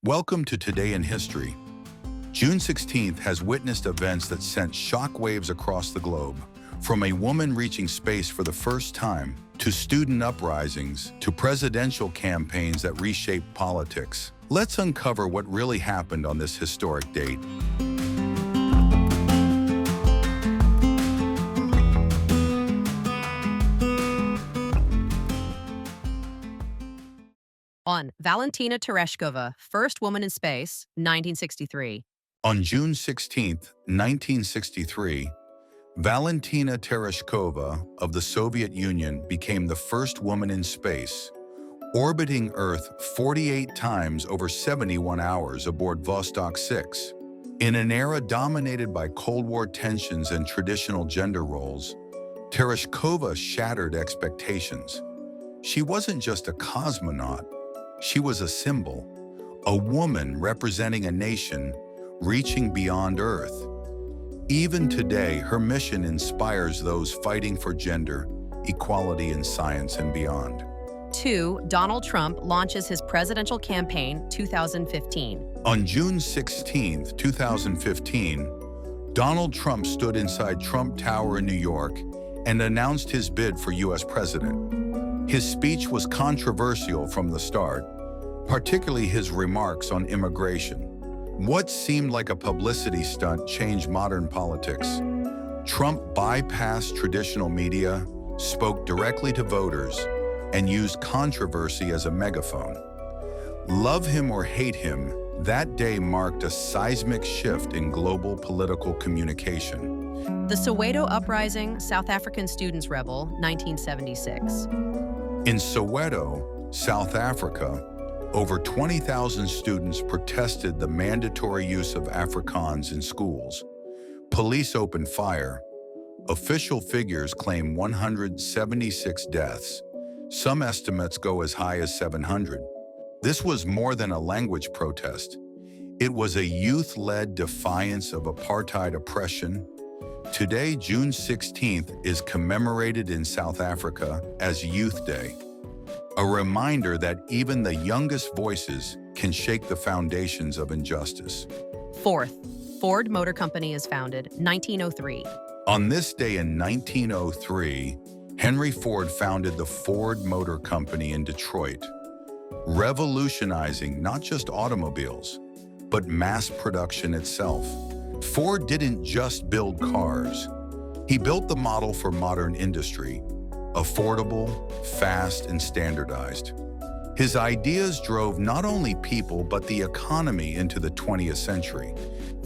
Welcome to Today in History. June 16th has witnessed events that sent shockwaves across the globe, from a woman reaching space for the first time, to student uprisings, to presidential campaigns that reshaped politics. Let's uncover what really happened on this historic date. On Valentina Tereshkova, first woman in space, 1963. On June 16, 1963, Valentina Tereshkova of the Soviet Union became the first woman in space, orbiting Earth 48 times over 71 hours aboard Vostok 6. In an era dominated by Cold War tensions and traditional gender roles, Tereshkova shattered expectations. She wasn't just a cosmonaut, she was a symbol, a woman representing a nation reaching beyond Earth. Even today, her mission inspires those fighting for gender, equality in science and beyond. 2. Donald Trump launches his presidential campaign, 2015. On June 16, 2015, Donald Trump stood inside Trump Tower in New York and announced his bid for U.S. president. His speech was controversial from the start, particularly his remarks on immigration. What seemed like a publicity stunt changed modern politics. Trump bypassed traditional media, spoke directly to voters, and used controversy as a megaphone. Love him or hate him, that day marked a seismic shift in global political communication. The Soweto Uprising, South African Students' Rebel, 1976. In Soweto, South Africa, over 20,000 students protested the mandatory use of Afrikaans in schools. Police opened fire. Official figures claim 176 deaths. Some estimates go as high as 700. This was more than a language protest. It was a youth-led defiance of apartheid oppression. Today, June 16th, is commemorated in South Africa as Youth Day, a reminder that even the youngest voices can shake the foundations of injustice. 4th, Ford Motor Company is founded, 1903. On this day in 1903, Henry Ford founded the Ford Motor Company in Detroit, revolutionizing not just automobiles, but mass production itself. Ford didn't just build cars. He built the model for modern industry, affordable, fast, and standardized. His ideas drove not only people but the economy into the 20th century.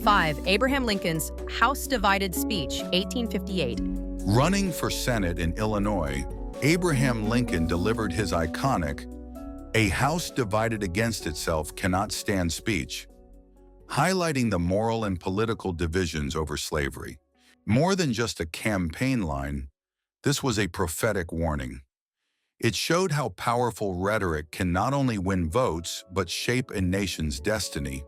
5. Abraham Lincoln's House Divided Speech, 1858. Running for Senate in Illinois, Abraham Lincoln delivered his iconic, "A house divided against itself cannot stand" speech, highlighting the moral and political divisions over slavery. More than just a campaign line, this was a prophetic warning. It showed how powerful rhetoric can not only win votes, but shape a nation's destiny.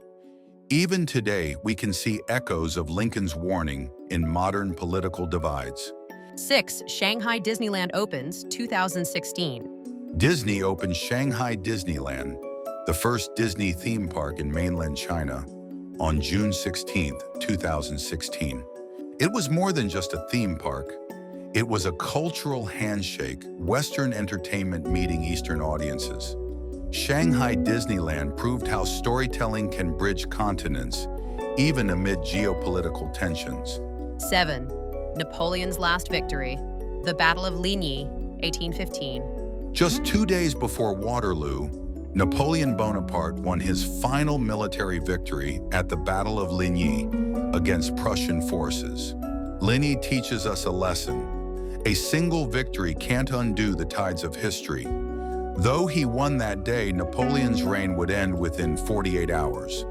Even today, we can see echoes of Lincoln's warning in modern political divides. 6. Shanghai Disneyland opens, 2016. Disney opened Shanghai Disneyland, the first Disney theme park in mainland China, on June 16, 2016. It was more than just a theme park. It was a cultural handshake, Western entertainment meeting Eastern audiences. Shanghai Disneyland proved how storytelling can bridge continents, even amid geopolitical tensions. 7. Napoleon's last victory, the Battle of Ligny, 1815. Just 2 days before Waterloo, Napoleon Bonaparte won his final military victory at the Battle of Ligny against Prussian forces. Ligny teaches us a lesson. A single victory can't undo the tides of history. Though he won that day, Napoleon's reign would end within 48 hours.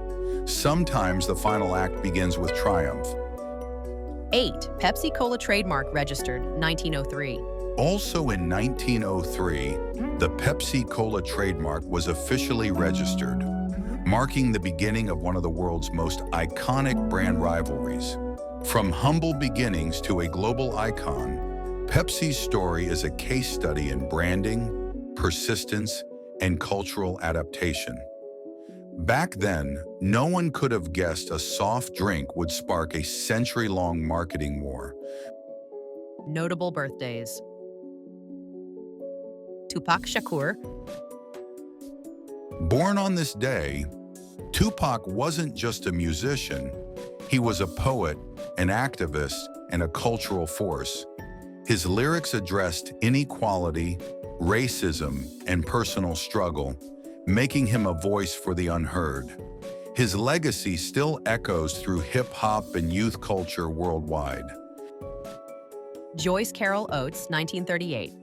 Sometimes the final act begins with triumph. 8. Pepsi-Cola trademark registered, 1903. Also in 1903, the Pepsi-Cola trademark was officially registered, marking the beginning of one of the world's most iconic brand rivalries. From humble beginnings to a global icon, Pepsi's story is a case study in branding, persistence, and cultural adaptation. Back then, no one could have guessed a soft drink would spark a century-long marketing war. Notable birthdays. Tupac Shakur, Born on this day, Tupac wasn't just a musician. He was a poet, an activist, and a cultural force. His lyrics addressed inequality, racism, and personal struggle, making him a voice for the unheard. His legacy still echoes through hip-hop and youth culture worldwide. Joyce Carol Oates, 1938.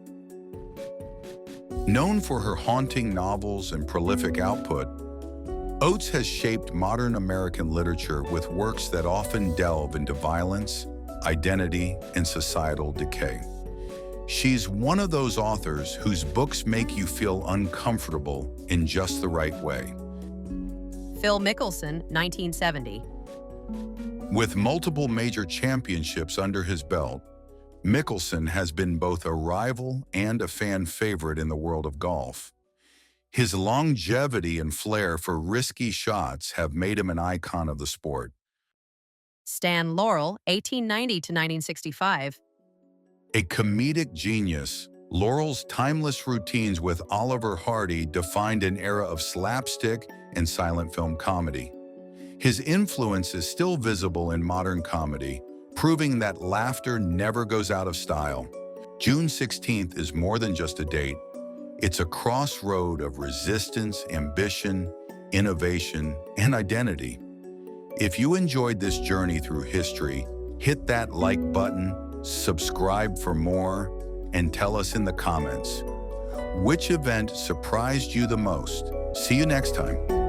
Known for her haunting novels and prolific output, Oates has shaped modern American literature with works that often delve into violence, identity, and societal decay. She's one of those authors whose books make you feel uncomfortable in just the right way. Phil Mickelson, 1970. With multiple major championships under his belt, Mickelson has been both a rival and a fan favorite in the world of golf. His longevity and flair for risky shots have made him an icon of the sport. Stan Laurel, 1890 to 1965. A comedic genius, Laurel's timeless routines with Oliver Hardy defined an era of slapstick and silent film comedy. His influence is still visible in modern comedy, proving that laughter never goes out of style. June 16th is more than just a date. It's a crossroad of resistance, ambition, innovation, and identity. If you enjoyed this journey through history, hit that like button, subscribe for more, and tell us in the comments, which event surprised you the most? See you next time.